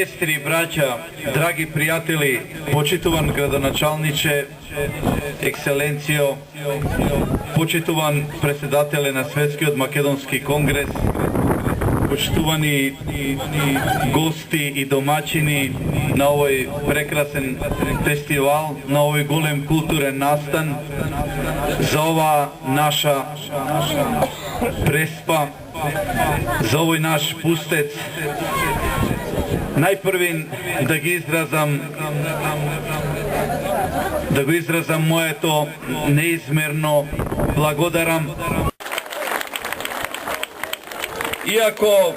sestri i braća, dragi prijatelji, počitovan gradonačalniče, ekscelencijo, počitovan predsjedatelje na Svetski od Makedonski kongres, počtovani gosti i domaćini na ovoj prekrasen festival, na ovoj golem kulturen nastan, za ova naša prespa, za ovoj naš pustec. Najprvi da go izrazam moje to neizmerno blagodaram. Iako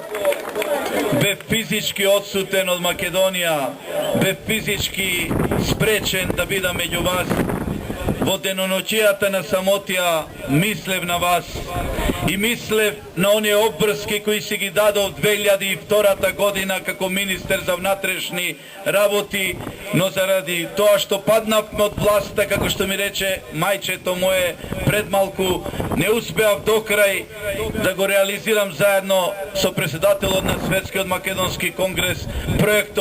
be fizički odsuten od Makedonija, be fizički sprečen da bida među vas, во деноночијата на самотија мислев на вас и мислев на оние обврски кои си ги дадов 2002 година како министер за внатрешни работи, но заради тоа што паднавме од власта, како што ми рече мајчето мое пред малку, не успеав до крај да го реализирам заедно со председателот на Светскиот македонски конгрес проектот